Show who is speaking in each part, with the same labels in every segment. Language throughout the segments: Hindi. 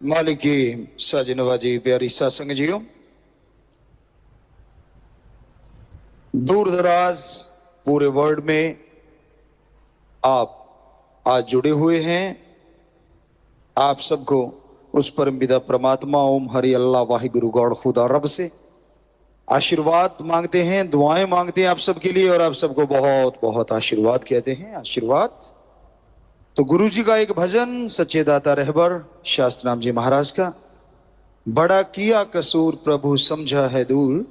Speaker 1: मालिक की साजी प्यारी सासंग जियो। दूर दराज पूरे वर्ल्ड में आप आज जुड़े हुए हैं। आप सबको उस परम पिता परमात्मा ओम हरि अल्लाह वाहिगुरु गॉड खुदा रब से आशीर्वाद मांगते हैं, दुआएं मांगते हैं आप सबके लिए, और आप सबको बहुत बहुत आशीर्वाद कहते हैं। आशीर्वाद तो गुरु जी का एक भजन सच्चे दाता रहबर शास्त्र नाम जी महाराज का, बड़ा किया कसूर प्रभु समझा है दूर,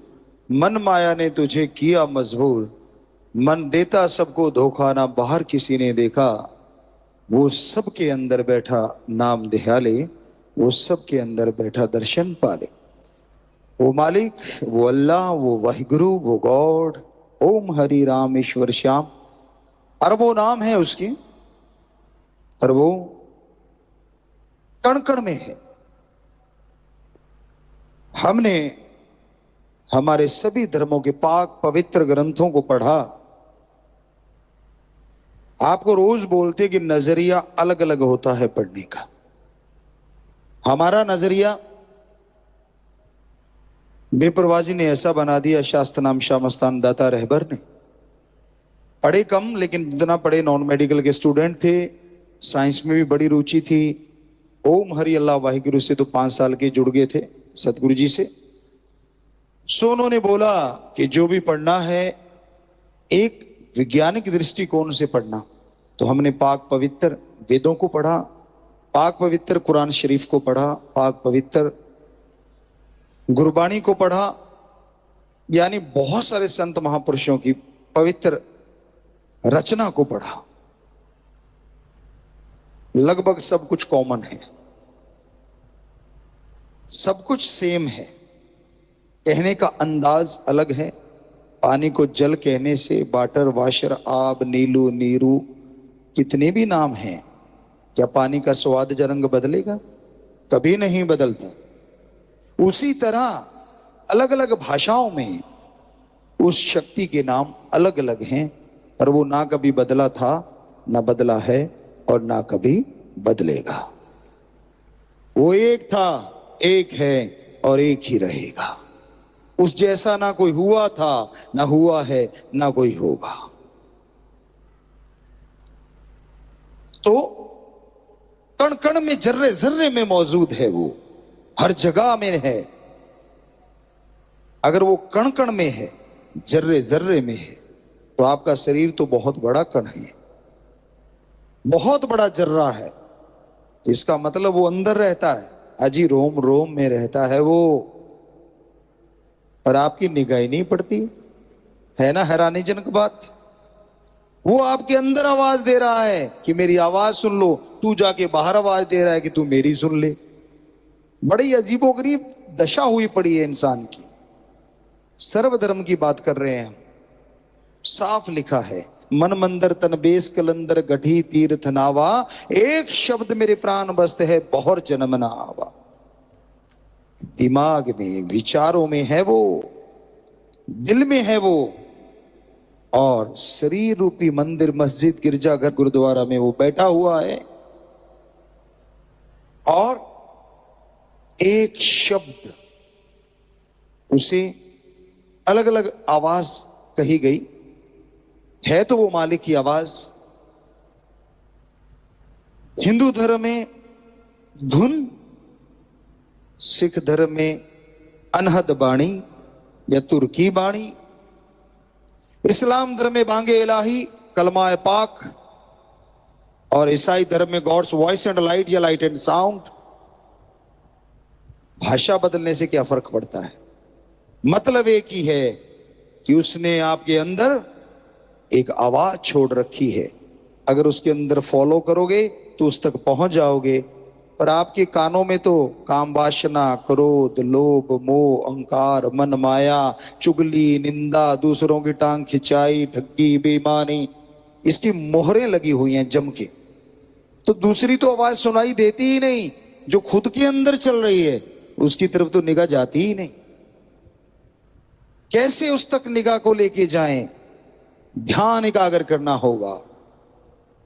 Speaker 1: मन माया ने तुझे किया मजबूर, मन देता सबको धोखा ना बाहर किसी ने देखा, वो सबके अंदर बैठा नाम दयाले, वो सबके अंदर बैठा दर्शन पाले। वो मालिक, वो अल्लाह, वो वाहिगुरु, वो गॉड, ओम हरि राम ईश्वर श्याम, अरबों नाम है उसके, पर वो कण कण में है। हमने हमारे सभी धर्मों के पाक पवित्र ग्रंथों को पढ़ा। आपको रोज बोलते कि नजरिया अलग अलग होता है पढ़ने का। हमारा नजरिया बेपरवाजी ने ऐसा बना दिया, शास्त्र नाम शाह मस्तान दाता रहबर ने। पढ़े कम, लेकिन जितना पढ़े नॉन मेडिकल के स्टूडेंट थे, साइंस में भी बड़ी रुचि थी। ओम हरि अल्लाह वाहिगुरु से तो 5 साल के जुड़ गए थे सतगुरु जी से। सो उन्होंने बोला कि जो भी पढ़ना है एक वैज्ञानिक दृष्टिकोण से पढ़ना। तो हमने पाक पवित्र वेदों को पढ़ा, पाक पवित्र कुरान शरीफ को पढ़ा, पाक पवित्र गुरबाणी को पढ़ा, यानी बहुत सारे संत महापुरुषों की पवित्र रचना को पढ़ा। लगभग सब कुछ कॉमन है, सब कुछ सेम है, कहने का अंदाज अलग है। पानी को जल कहने से वाटर, वाशर, आब, नीलू, नीरू, कितने भी नाम हैं, क्या पानी का स्वाद या रंग बदलेगा? कभी नहीं बदलता। उसी तरह अलग अलग भाषाओं में उस शक्ति के नाम अलग अलग हैं, पर वो ना कभी बदला था, ना बदला है, और ना कभी बदलेगा। वो एक था, एक है, और एक ही रहेगा। उस जैसा ना कोई हुआ था, ना हुआ है, ना कोई होगा। तो कण कण में, जर्रे जर्रे में मौजूद है, वो हर जगह में है। अगर वो कण कण में है, जर्रे जर्रे में है, तो आपका शरीर तो बहुत बड़ा कण है, बहुत बड़ा जर्रा है। तो इसका मतलब वो अंदर रहता है, अजी रोम रोम में रहता है वो, पर आपकी निगाह नहीं पड़ती। है ना हैरानीजनक बात? वो आपके अंदर आवाज दे रहा है कि मेरी आवाज सुन लो, तू जाके बाहर आवाज दे रहा है कि तू मेरी सुन ले। बड़ी अजीबोगरीब दशा हुई पड़ी है इंसान की। सर्वधर्म की बात कर रहे हैं, साफ लिखा है, मन मंदिर तन बेस कलंदर गढ़ी तीर्थ नावा, एक शब्द मेरे प्राण बस्त है बहुर जन्म ना आवा। दिमाग में, विचारों में है वो, दिल में है वो, और शरीर रूपी मंदिर, मस्जिद, गिरजाघर, गुरुद्वारा में वो बैठा हुआ है। और एक शब्द, उसे अलग अलग आवाज कही गई है, तो वो मालिक की आवाज। हिंदू धर्म में धुन, सिख धर्म में अनहद बाणी या तुर्की बाणी, इस्लाम धर्म में बांगे इलाही, कलमा पाक, और ईसाई धर्म में गॉड्स वॉइस एंड लाइट या लाइट एंड साउंड। भाषा बदलने से क्या फर्क पड़ता है? मतलब एक ही है कि उसने आपके अंदर एक आवाज छोड़ रखी है। अगर उसके अंदर फॉलो करोगे तो उस तक पहुंच जाओगे, पर आपके कानों में तो काम, वासना, क्रोध, लोभ, मोह, अहंकार, मन माया, चुगली, निंदा, दूसरों की टांग खिंचाई, ठगी, बेईमानी, इसकी मोहरें लगी हुई हैं जम के। तो दूसरी तो आवाज सुनाई देती ही नहीं, जो खुद के अंदर चल रही है उसकी तरफ तो निगाह जाती ही नहीं। कैसे उस तक निगाह को लेके जाएं? ध्यान एकाग्र करना होगा,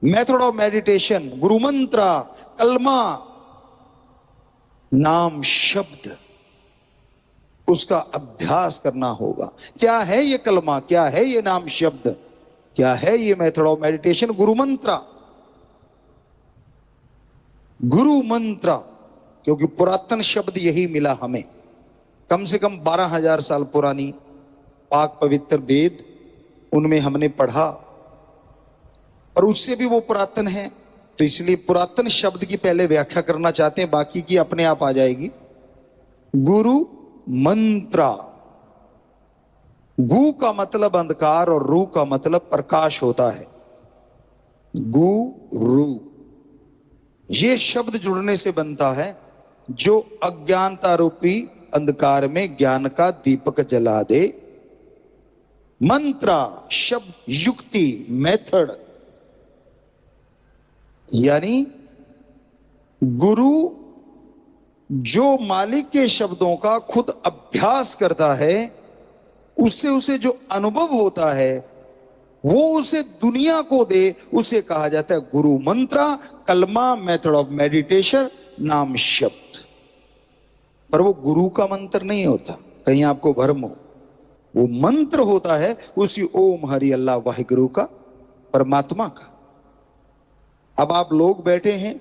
Speaker 1: मेथड ऑफ मेडिटेशन, गुरु मंत्र, कलमा, नाम शब्द, उसका अभ्यास करना होगा। क्या है ये कलमा, क्या है ये नाम शब्द, क्या है ये मेथड ऑफ मेडिटेशन? गुरु मंत्र, गुरु मंत्र, क्योंकि पुरातन शब्द यही मिला हमें। कम से कम 12,000 साल पुरानी पाक पवित्र वेद, उनमें हमने पढ़ा, और उससे भी वो पुरातन है, तो इसलिए पुरातन शब्द की पहले व्याख्या करना चाहते हैं, बाकी की अपने आप आ जाएगी। गुरु मंत्र, गु का मतलब अंधकार और रू का मतलब प्रकाश होता है। गुरु, ये शब्द जुड़ने से बनता है जो अज्ञानता रूपी अंधकार में ज्ञान का दीपक जला दे। मंत्र शब्द युक्ति, मेथड, यानी गुरु जो मालिक के शब्दों का खुद अभ्यास करता है, उससे उसे जो अनुभव होता है वो उसे दुनिया को दे, उसे कहा जाता है गुरु मंत्र, कलमा, मेथड ऑफ मेडिटेशन, नाम शब्द। पर वो गुरु का मंत्र नहीं होता, कहीं आपको भ्रम हो। वो मंत्र होता है उसी ओम हरि अल्लाह वाहिगुरु का, परमात्मा का। अब आप लोग बैठे हैं,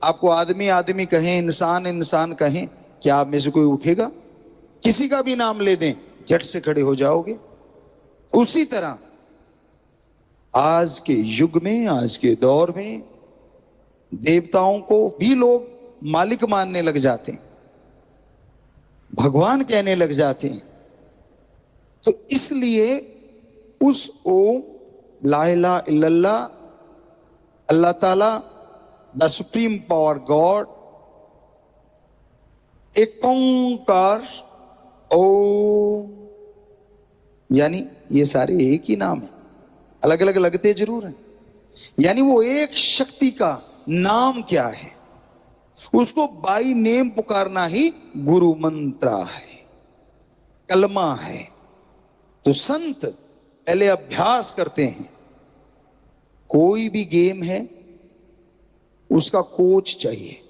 Speaker 1: आपको आदमी आदमी कहें, इंसान इंसान कहें, क्या आप में से कोई उठेगा? किसी का भी नाम ले दें, झट से खड़े हो जाओगे। उसी तरह आज के युग में, आज के दौर में देवताओं को भी लोग मालिक मानने लग जाते हैं, भगवान कहने लग जाते हैं। तो इसलिए उस ओम ला इलाहा इल्लल्लाह, अल्लाह ताला, द सुप्रीम पावर गॉड, एक ओंकार ओम, यानी ये सारे एक ही नाम है, अलग अलग लगते जरूर हैं। यानी वो एक शक्ति का नाम क्या है, उसको बाई नेम पुकारना ही गुरु मंत्र है, कलमा है। तो संत पहले अभ्यास करते हैं। कोई भी गेम है उसका कोच चाहिए,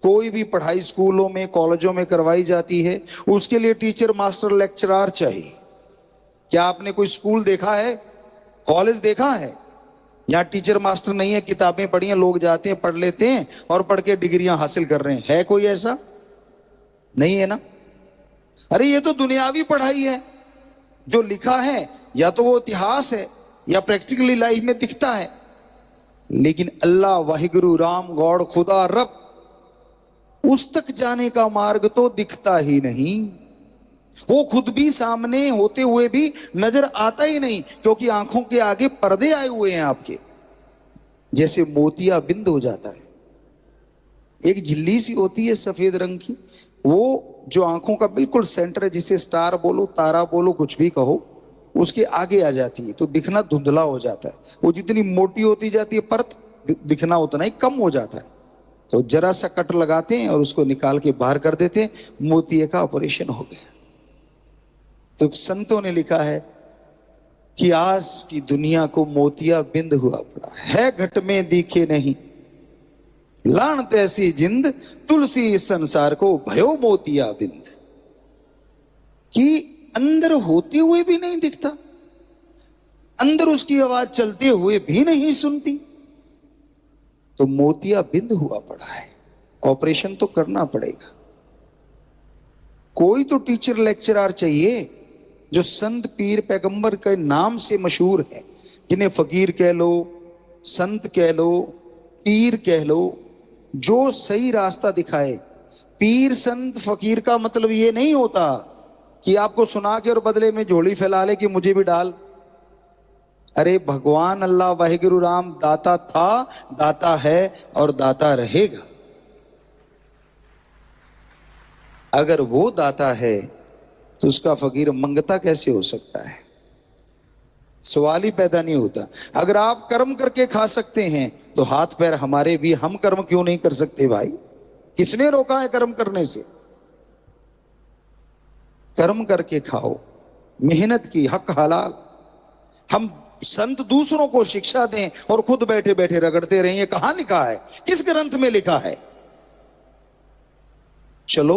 Speaker 1: कोई भी पढ़ाई स्कूलों में कॉलेजों में करवाई जाती है, उसके लिए टीचर मास्टर लेक्चरर चाहिए। क्या आपने कोई स्कूल देखा है, कॉलेज देखा है, यहां टीचर मास्टर नहीं है, किताबें पढ़ी हैं, लोग जाते हैं, पढ़ लेते हैं और पढ़ के डिग्रियां हासिल कर रहे हैं? है कोई ऐसा? नहीं है ना। अरे ये तो दुनियावी पढ़ाई है, जो लिखा है या तो वो इतिहास है या प्रैक्टिकली लाइफ में दिखता है, लेकिन अल्लाह वाहिगुरु राम गॉड खुदा रब, उस तक जाने का मार्ग तो दिखता ही नहीं। वो खुद भी सामने होते हुए भी नजर आता ही नहीं, क्योंकि आंखों के आगे पर्दे आए हुए हैं आपके, जैसे मोतिया बिंद हो जाता है। एक झिल्ली सी होती है सफेद रंग की, वो जो आंखों का बिल्कुल सेंटर है, जिसे स्टार बोलो, तारा बोलो, कुछ भी कहो, उसके आगे आ जाती है तो दिखना धुंधला हो जाता है। वो जितनी मोटी होती जाती है परत, दिखना उतना ही कम हो जाता है। तो जरा सा कट लगाते हैं और उसको निकाल के बाहर कर देते हैं, मोतिये का ऑपरेशन हो गया। तो संतों ने लिखा है कि आज की दुनिया को मोतिया बिंद हुआ पड़ा है, घट में दिखे नहीं, लानत ऐसी जिंद, तुलसी इस संसार को भयो मोतिया बिंद। कि अंदर होते हुए भी नहीं दिखता, अंदर उसकी आवाज चलते हुए भी नहीं सुनती, तो मोतिया बिंद हुआ पड़ा है। ऑपरेशन तो करना पड़ेगा। कोई तो टीचर लेक्चरर चाहिए जो संत पीर पैगंबर के नाम से मशहूर है, जिन्हें फकीर कह लो, संत कह लो, पीर कह लो, जो सही रास्ता दिखाए। पीर संत फकीर का मतलब ये नहीं होता कि आपको सुना के और बदले में झोली फैला ले कि मुझे भी डाल। अरे भगवान अल्लाह वाहिगुरु राम दाता था, दाता है और दाता रहेगा। अगर वो दाता है तो उसका फकीर मंगता कैसे हो सकता है? सवाल ही पैदा नहीं होता। अगर आप कर्म करके खा सकते हैं तो हाथ पैर हमारे भी, हम कर्म क्यों नहीं कर सकते भाई? किसने रोका है कर्म करने से? कर्म करके खाओ, मेहनत की, हक हलाल। हम संत दूसरों को शिक्षा दें और खुद बैठे बैठे रगड़ते रहें, ये कहां लिखा है? किस ग्रंथ में लिखा है? चलो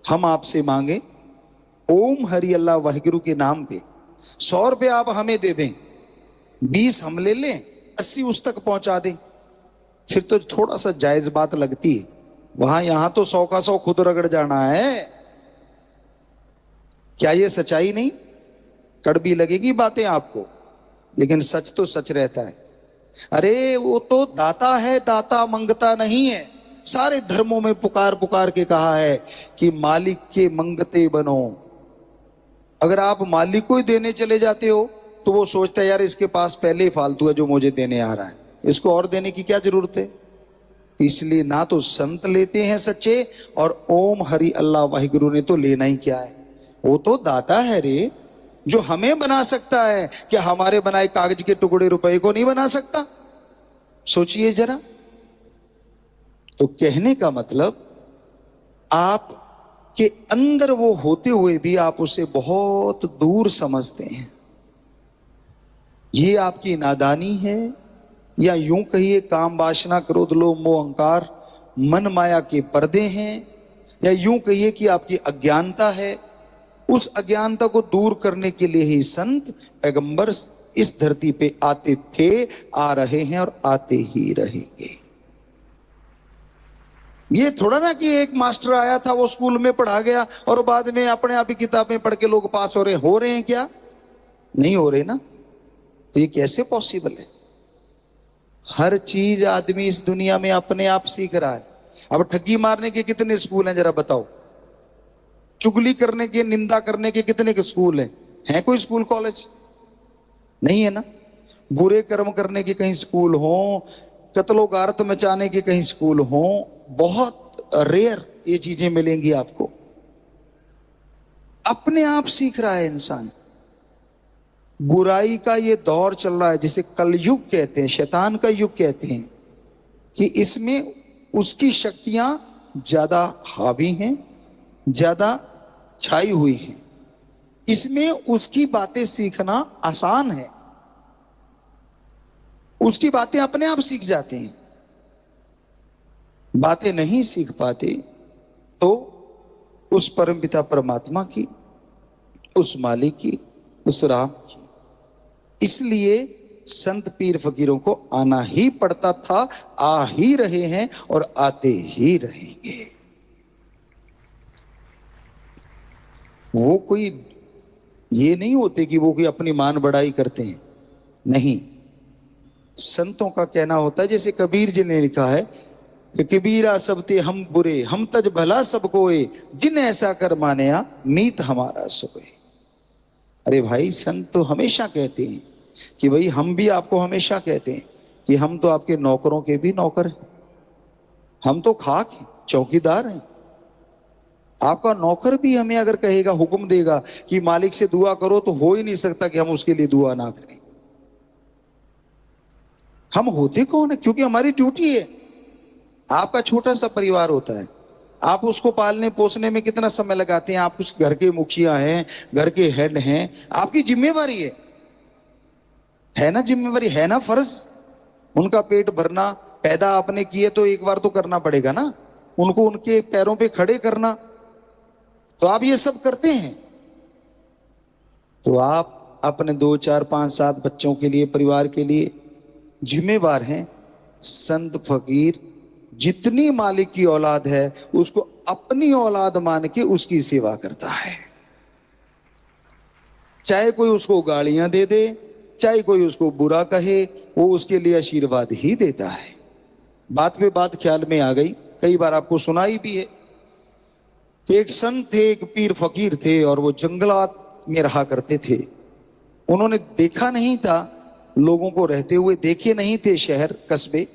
Speaker 1: हम आपसे मांगे ओम हरि अल्लाह वाहिगुरु के नाम पे 100 रुपये आप हमें दे दें, 20 हम ले लें, 80 उस तक पहुंचा दें, फिर तो थोड़ा सा जायज बात लगती है। वहां यहां तो 100 का 100 खुद रगड़ जाना है। क्या ये सच्चाई नहीं? कड़वी लगेगी बातें आपको, लेकिन सच तो सच रहता है। अरे वो तो दाता है, दाता मंगता नहीं है। सारे धर्मों में पुकार पुकार के कहा है कि मालिक के मंगते बनो। अगर आप मालिक को ही देने चले जाते हो तो वो सोचता है यार इसके पास पहले ही फालतू है जो मुझे देने आ रहा है, इसको और देने की क्या जरूरत है। इसलिए ना तो संत लेते हैं सच्चे, और ओम हरि अल्लाह वाहिगुरु ने तो लेना ही क्या है। वो तो दाता है रे, जो हमें बना सकता है। क्या हमारे बनाए कागज के टुकड़े रुपए को नहीं बना सकता? सोचिए जरा। तो कहने का मतलब, आप के अंदर वो होते हुए भी आप उसे बहुत दूर समझते हैं। ये आपकी नादानी है, या यूं कहिए काम वासना क्रोध लोभ मोह अहंकार मन माया के पर्दे हैं, या यूं कहिए कि आपकी अज्ञानता है। उस अज्ञानता को दूर करने के लिए ही संत पैगंबर इस धरती पे आते थे, आ रहे हैं और आते ही रहेंगे। ये थोड़ा ना कि एक मास्टर आया था, वो स्कूल में पढ़ा गया और बाद में अपने आप ही किताबें पढ़ के लोग पास हो रहे हैं क्या? नहीं हो रहे ना। तो ये कैसे पॉसिबल है? हर चीज आदमी इस दुनिया में अपने आप सीख रहा है। अब ठगी मारने के कितने स्कूल हैं जरा बताओ? चुगली करने के, निंदा करने के कितने के स्कूल हैं? कोई स्कूल कॉलेज नहीं है ना। बुरे कर्म करने के कहीं स्कूल हो, कत्लो गारत मचाने के कहीं स्कूल हो, बहुत रेयर ये चीजें मिलेंगी आपको। अपने आप सीख रहा है इंसान। बुराई का ये दौर चल रहा है जिसे कलयुग कहते हैं, शैतान का युग कहते हैं, कि इसमें उसकी शक्तियां ज्यादा हावी हैं, ज्यादा छाई हुई हैं। इसमें उसकी बातें सीखना आसान है, उसकी बातें अपने आप सीख जाते हैं। बातें नहीं सीख पाते तो उस परमपिता परमात्मा की, उस मालिक की, उस राम की। इसलिए संत पीर फकीरों को आना ही पड़ता था, आ ही रहे हैं और आते ही रहेंगे। वो कोई ये नहीं होते कि वो कोई अपनी मान बढ़ाई करते हैं, नहीं। संतों का कहना होता है, जैसे कबीर जी ने लिखा है कि कबीरा सब ते हम बुरे, हम तज भला सब कोए, जिन ऐसा कर मानया मीत हमारा सोए। अरे भाई, संत तो हमेशा कहते हैं कि भाई, हम भी आपको हमेशा कहते हैं कि हम तो आपके नौकरों के भी नौकर हैं, हम तो खाक हैं, चौकीदार हैं। आपका नौकर भी हमें अगर कहेगा, हुक्म देगा कि मालिक से दुआ करो, तो हो ही नहीं सकता कि हम उसके लिए दुआ ना करें। हम होते कौन है? क्योंकि हमारी ड्यूटी है। आपका छोटा सा परिवार होता है, आप उसको पालने पोसने में कितना समय लगाते हैं? आप उस घर के मुखिया हैं, घर के हेड हैं, आपकी जिम्मेवारी है ना? जिम्मेवारी है ना, फर्ज। उनका पेट भरना, पैदा आपने किए तो एक बार तो करना पड़ेगा ना, उनको उनके पैरों पे खड़े करना। तो आप ये सब करते हैं, तो आप अपने 2, 4, 5, 7 बच्चों के लिए, परिवार के लिए जिम्मेवार हैं। संत फकीर जितनी मालिक की औलाद है, उसको अपनी औलाद मान के उसकी सेवा करता है। चाहे कोई उसको गालियां दे दे, चाहे कोई उसको बुरा कहे, वो उसके लिए आशीर्वाद ही देता है। बात पे बात ख्याल में आ गई, कई बार आपको सुनाई भी है कि एक संत थे, एक पीर फकीर थे, और वो जंगलात में रहा करते थे। उन्होंने देखा नहीं था लोगों को रहते हुए, देखे नहीं थे शहर कस्बे,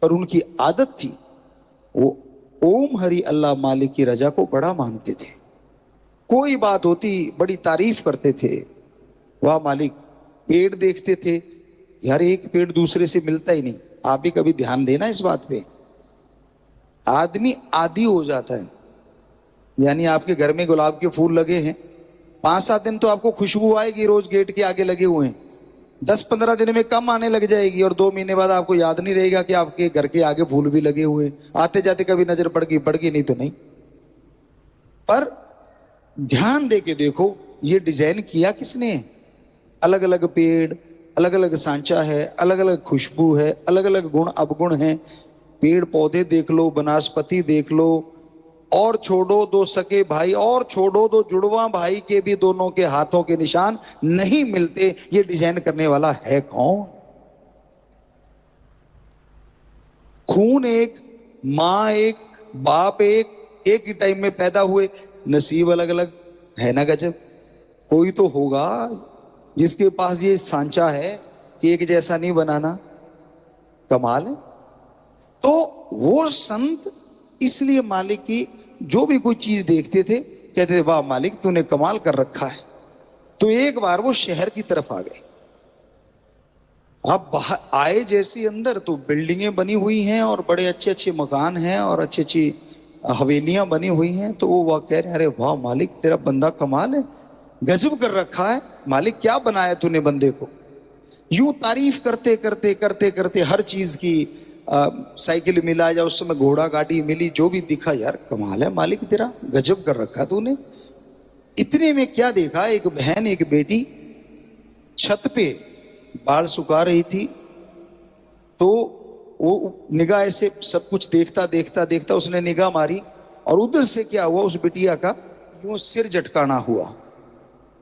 Speaker 1: पर उनकी आदत थी, वो ओम हरि अल्लाह मालिक की रजा को बड़ा मानते थे। कोई बात होती बड़ी तारीफ करते थे, वाह मालिक। पेड़ देखते थे, यार एक पेड़ दूसरे से मिलता ही नहीं। आप भी कभी ध्यान देना इस बात पे। आदमी आदी हो जाता है, यानी आपके घर में गुलाब के फूल लगे हैं, 5-7 दिन तो आपको खुशबू आएगी, रोज गेट के आगे लगे हुए हैं। 10-15 दिन में कम आने लग जाएगी, और 2 महीने बाद आपको याद नहीं रहेगा कि आपके घर के आगे फूल भी लगे हुए हैं। आते जाते कभी नजर पड़ गई, नहीं तो नहीं। पर ध्यान दे के देखो ये डिजाइन किया किसने। अलग अलग पेड़, अलग अलग सांचा है, अलग अलग खुशबू है, अलग अलग गुण अवगुण है। पेड़ पौधे देख लो, वनस्पति देख लो, और छोड़ो दो सके भाई, और छोड़ो दो जुड़वा भाई के भी दोनों के हाथों के निशान नहीं मिलते। ये डिजाइन करने वाला है कौन? खून एक, मां एक, बाप एक ही टाइम में पैदा हुए, नसीब अलग अलग है ना। गजब। कोई तो होगा जिसके पास ये सांचा है कि एक जैसा नहीं बनाना। कमाल है। तो वो संत इसलिए मालिक की जो भी कोई चीज देखते थे कहते थे वाह मालिक तूने कमाल कर रखा है। तो एक बार वो शहर की तरफ आ गए। अब बाहर आए जैसे अंदर तो बिल्डिंगें बनी हुई हैं और बड़े अच्छे अच्छे मकान हैं और अच्छी अच्छी हवेलियां बनी हुई हैं। तो वो कह रहे अरे वाह मालिक तेरा बंदा कमाल है, गजब कर रखा है। मालिक क्या बनाया तूने बंदे को। यूं तारीफ करते करते करते करते हर चीज की, साइकिल मिला या उस समय घोड़ा गाड़ी मिली, जो भी दिखा यार कमाल है मालिक तेरा, गजब कर रखा तूने। इतने में क्या देखा, एक बहन एक बेटी छत पे बाल सुखा रही थी। तो वो निगाह ऐसे सब कुछ देखता देखता देखता उसने निगाह मारी और उधर से क्या हुआ, उस बिटिया का यूं सिर झटकाना हुआ।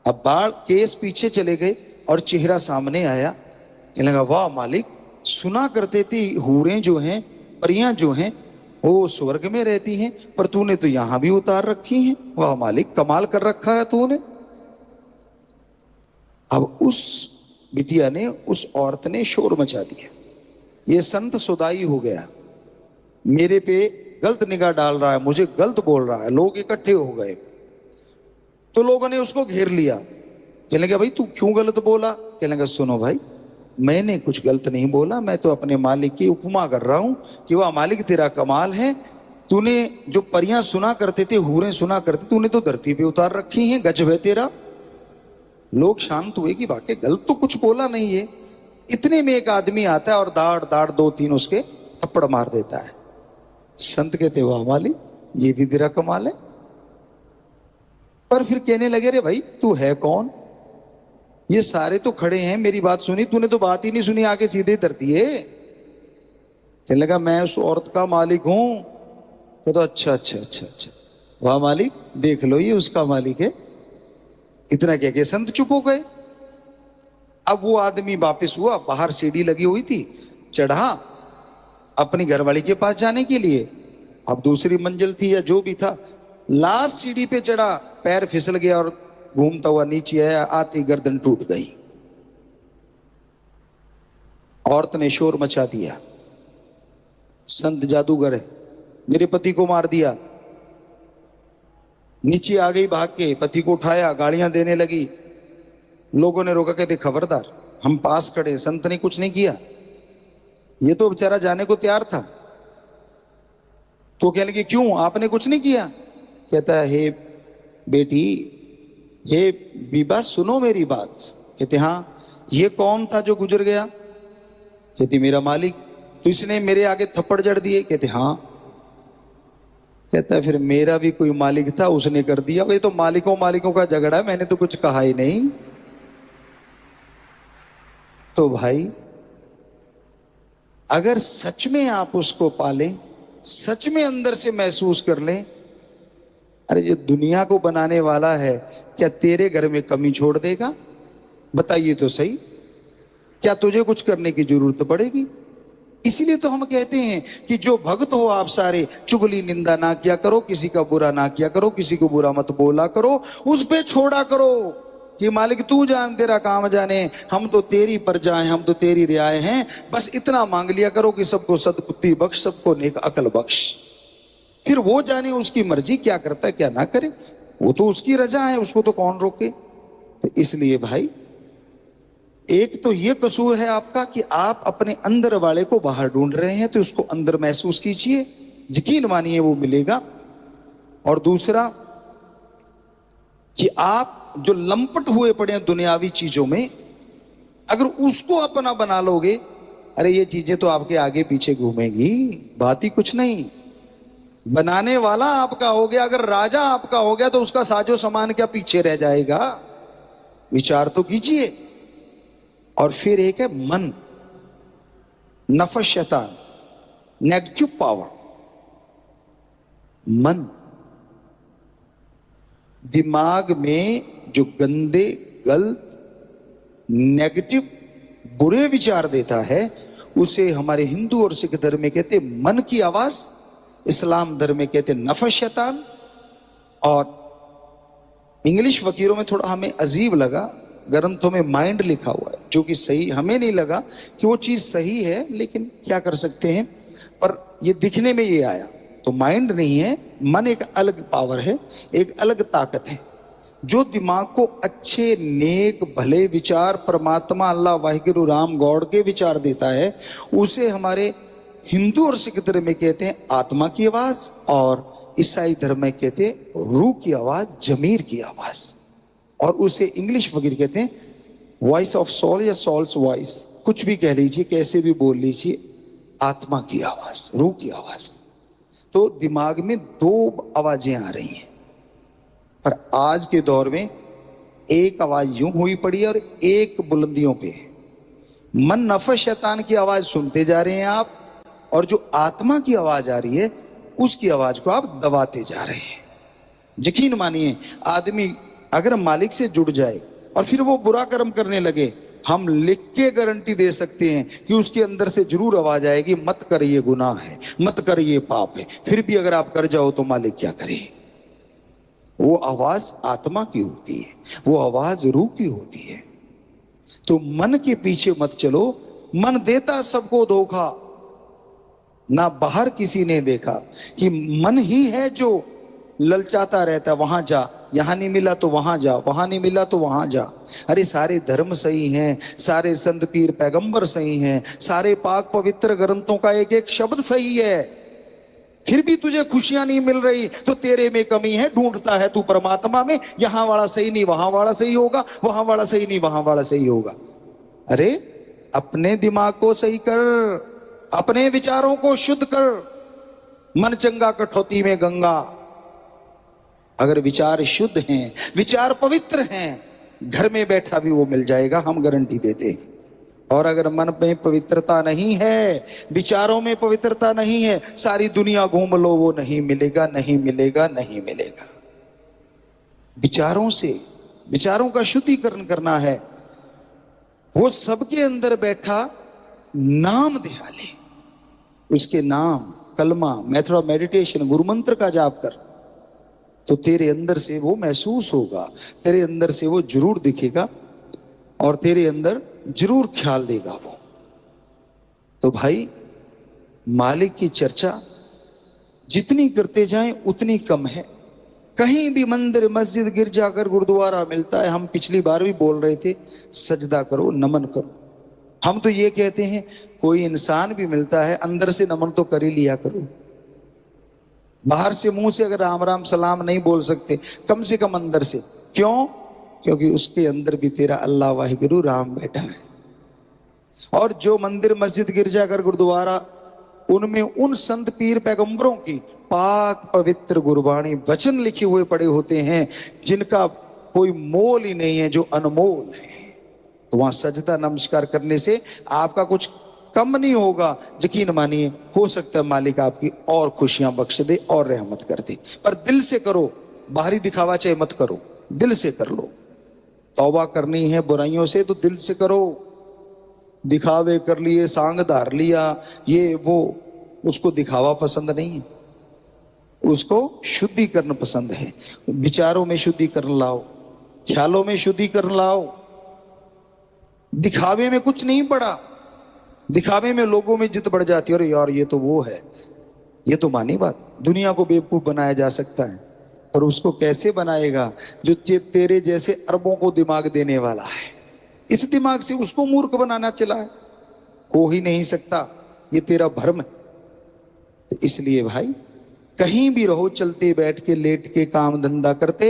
Speaker 1: अब बाल केस पीछे चले गए और चेहरा सामने आया। कहने लगा वाह मालिक, सुना करते थे हूरें जो हैं, परियां जो हैं वो स्वर्ग में रहती हैं, पर तूने तो यहां भी उतार रखी हैं। वाह मालिक कमाल कर रखा है तूने। अब उस बिटिया ने, उस औरत ने शोर मचा दिया, ये संत सुदाई हो गया, मेरे पे गलत निगाह डाल रहा है, मुझे गलत बोल रहा है। लोग इकट्ठे हो गए तो लोगों ने उसको घेर लिया। कहने लगे भाई तू क्यों गलत बोला। कहने लगा सुनो भाई, मैंने कुछ गलत नहीं बोला, मैं तो अपने मालिक की उपमा कर रहा हूं कि वाह मालिक तेरा कमाल है। तूने जो परियां सुना करते थे, हूरें सुना करते, तूने तो धरती पे उतार रखी हैं, गजब है तेरा। लोग शांत हुए कि वाकई गलत तो कुछ बोला नहीं है। इतने में एक आदमी आता है और दाड़ दाड़ दो तीन उसके थप्पड़ मार देता है। संत कहते वाह मालिक ये भी तेरा कमाल है। पर फिर कहने लगे रे भाई तू है कौन, ये सारे तो खड़े हैं, मेरी बात सुनी, तूने तो बात ही नहीं सुनी, आके सीधे धरती है। कहने लगा मैं उस औरत का मालिक हूं। तो अच्छा अच्छा अच्छा अच्छा, वाह मालिक देख लो ये उसका मालिक है। इतना कह के संत चुप हो गए। अब वो आदमी वापस हुआ, बाहर सीढ़ी लगी हुई थी, चढ़ा अपनी घरवाली के पास जाने के लिए। अब दूसरी मंजिल थी या जो भी था, लास्ट सीढ़ी पे चढ़ा, पैर फिसल गया और घूमता हुआ नीचे आया, आती गर्दन टूट गई। औरत ने शोर मचा दिया, संत जादूगर है, मेरे पति को मार दिया। नीचे आ गई भाग के, पति को उठाया, गालियां देने लगी। लोगों ने रोका, कहते खबरदार, हम पास खड़े, संत ने कुछ नहीं किया, ये तो बेचारा जाने को तैयार था। तो कहने लगे क्यों आपने कुछ नहीं किया। कहता है हे बेटी, हे बीबा सुनो मेरी बात। कहते हाँ, ये कौन था जो गुजर गया। कहती मेरा मालिक। तो इसने मेरे आगे थप्पड़ जड़ दिए। कहते हाँ। कहता है फिर मेरा भी कोई मालिक था, उसने कर दिया। ये तो मालिकों मालिकों का झगड़ा है, मैंने तो कुछ कहा ही नहीं। तो भाई अगर सच में आप उसको पालें, सच में अंदर से महसूस कर लें, अरे ये दुनिया को बनाने वाला है, क्या तेरे घर में कमी छोड़ देगा। बताइए तो सही, क्या तुझे कुछ करने की जरूरत पड़ेगी। इसीलिए तो हम कहते हैं कि जो भक्त हो आप सारे, चुगली निंदा ना किया करो, किसी का बुरा ना किया करो, किसी को बुरा मत बोला करो, उस पे छोड़ा करो कि मालिक तू जान, तेरा काम जाने, हम तो तेरी प्रजा हैं, हम तो तेरी रियाए हैं। बस इतना मांग लिया करो कि सबको सद्बुद्धि बख्श, सबको नेक अकल बख्श। फिर वो जाने उसकी मर्जी, क्या करता है क्या ना करे, वो तो उसकी रजा है, उसको तो कौन रोके। तो इसलिए भाई एक तो ये कसूर है आपका कि आप अपने अंदर वाले को बाहर ढूंढ रहे हैं, तो उसको अंदर महसूस कीजिए, यकीन मानिए वो मिलेगा। और दूसरा कि आप जो लंपट हुए पड़े हैं दुनियावी चीजों में, अगर उसको अपना बना लोगे, अरे ये चीजें तो आपके आगे पीछे घूमेंगी, बात ही कुछ नहीं। बनाने वाला आपका हो गया, अगर राजा आपका हो गया तो उसका साजो सामान क्या पीछे रह जाएगा? विचार तो कीजिए। और फिर एक है मन, नफस शैतान, नेगेटिव पावर। मन दिमाग में जो गंदे, गलत, नेगेटिव, बुरे विचार देता है, उसे हमारे हिंदू और सिख धर्म में कहते मन की आवाज, इस्लाम धर्म में कहते नफस शैतान। और इंग्लिश फकीरों में थोड़ा हमें अजीब लगा, ग्रंथों में माइंड लिखा हुआ है, जो कि सही हमें नहीं लगा कि वो चीज सही है, लेकिन क्या कर सकते हैं, पर ये दिखने में ये आया। तो माइंड नहीं है, मन एक अलग पावर है, एक अलग ताकत है, जो दिमाग को अच्छे, नेक, भले विचार, परमात्मा, अल्लाह, वाहिगुरु, राम, गॉड के विचार देता है। उसे हमारे हिंदू और सिख धर्म में कहते हैं आत्मा की आवाज, और ईसाई धर्म में कहते हैं रूह की आवाज, जमीर की आवाज। और उसे इंग्लिश फकीर कहते हैं वॉइस ऑफ सोल या सोल्स वॉइस, कुछ भी कह लीजिए, कैसे भी बोल लीजिए, आत्मा की आवाज, रूह की आवाज। तो दिमाग में दो आवाजें आ रही हैं, पर आज के दौर में एक आवाज यूं हुई पड़ी है और एक बुलंदियों पे है। मन नफस शैतान की आवाज सुनते जा रहे हैं आप, और जो आत्मा की आवाज आ रही है उसकी आवाज को आप दबाते जा रहे हैं। यकीन मानिए, आदमी अगर मालिक से जुड़ जाए और फिर वो बुरा कर्म करने लगे, हम लिख के गारंटी दे सकते हैं कि उसके अंदर से जरूर आवाज आएगी, मत कर, ये गुनाह है, मत कर, ये पाप है। फिर भी अगर आप कर जाओ तो मालिक क्या करे? वो आवाज आत्मा की होती है, वो आवाज रूह की होती है। तो मन के पीछे मत चलो। मन देता सबको धोखा, ना बाहर किसी ने देखा कि मन ही है जो ललचाता रहता, वहां जा, यहां नहीं मिला तो वहां जा, वहां नहीं मिला तो वहां जा। अरे सारे धर्म सही हैं, सारे संत पीर पैगंबर सही हैं, सारे पाक पवित्र ग्रंथों का एक एक शब्द सही है, फिर भी तुझे खुशियां नहीं मिल रही तो तेरे में कमी है। ढूंढता है तू परमात्मा में, यहां वाला सही नहीं वहां वाला सही होगा, वहां वाला सही नहीं वहां वाला सही होगा। अरे अपने दिमाग को सही कर, अपने विचारों को शुद्ध कर। मन चंगा कठौती में गंगा। अगर विचार शुद्ध हैं, विचार पवित्र हैं, घर में बैठा भी वो मिल जाएगा, हम गारंटी देते हैं। और अगर मन में पवित्रता नहीं है, विचारों में पवित्रता नहीं है, सारी दुनिया घूम लो, वो नहीं मिलेगा, नहीं मिलेगा, नहीं मिलेगा। विचारों से, विचारों का शुद्धिकरण करना है। वो सबके अंदर बैठा नाम ध्यान ले, उसके नाम, कलमा, मेथड ऑफ मेडिटेशन, गुरु मंत्र का जाप कर, तो तेरे अंदर से वो महसूस होगा, तेरे अंदर से वो जरूर दिखेगा और तेरे अंदर जरूर ख्याल देगा वो। तो भाई, मालिक की चर्चा जितनी करते जाएं उतनी कम है। कहीं भी मंदिर, मस्जिद, गिरजाघर, गुरुद्वारा मिलता है, हम पिछली बार भी बोल रहे थे, सजदा करो, नमन करो। हम तो ये कहते हैं कोई इंसान भी मिलता है, अंदर से नमन तो कर ही लिया करो। बाहर से मुंह से अगर राम राम सलाम नहीं बोल सकते, कम से कम अंदर से। क्यों? क्योंकि उसके अंदर भी तेरा अल्लाह वाहिगुरु राम बैठा है। और जो मंदिर, मस्जिद, गिरजाघर, गुरुद्वारा, उनमें उन संत पीर पैगंबरों की पाक पवित्र गुरबाणी वचन लिखे हुए पड़े होते हैं, जिनका कोई मोल ही नहीं है, जो अनमोल है। तो वहां सजदा नमस्कार करने से आपका कुछ कम नहीं होगा। यकीन मानिए, हो सकता है मालिक आपकी और खुशियां बख्श दे और रहमत कर दे। पर दिल से करो, बाहरी दिखावा चाहे मत करो, दिल से कर लो। तौबा करनी है बुराइयों से तो दिल से करो। दिखावे कर लिए, सांग धार लिया, ये वो, उसको दिखावा पसंद नहीं है, उसको शुद्धिकरण पसंद है। विचारों में शुद्धिकरण लाओ, ख्यालों में शुद्धिकरण लाओ। दिखावे में कुछ नहीं पड़ा। दिखावे में लोगों में जिद बढ़ जाती है, अरे यार ये तो वो है। ये तो मानी बात, दुनिया को बेवकूफ बनाया जा सकता है, पर उसको कैसे बनाएगा जो तेरे जैसे अरबों को दिमाग देने वाला है। इस दिमाग से उसको मूर्ख बनाना चला है, हो ही नहीं सकता। ये तेरा भ्रम है। तो इसलिए भाई, कहीं भी रहो, चलते, बैठ के, लेट के, काम धंधा करते,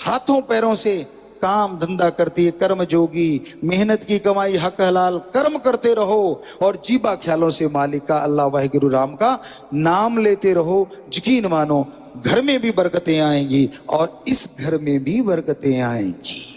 Speaker 1: हाथों पैरों से काम धंधा करती है, कर्म जोगी, मेहनत की कमाई हक हलाल कर्म करते रहो और जीबा ख्यालों से मालिक का अल्लाह वाहिगुरु राम का नाम लेते रहो। यकीन मानो घर में भी बरकतें आएंगी और इस घर में भी बरकतें आएंगी।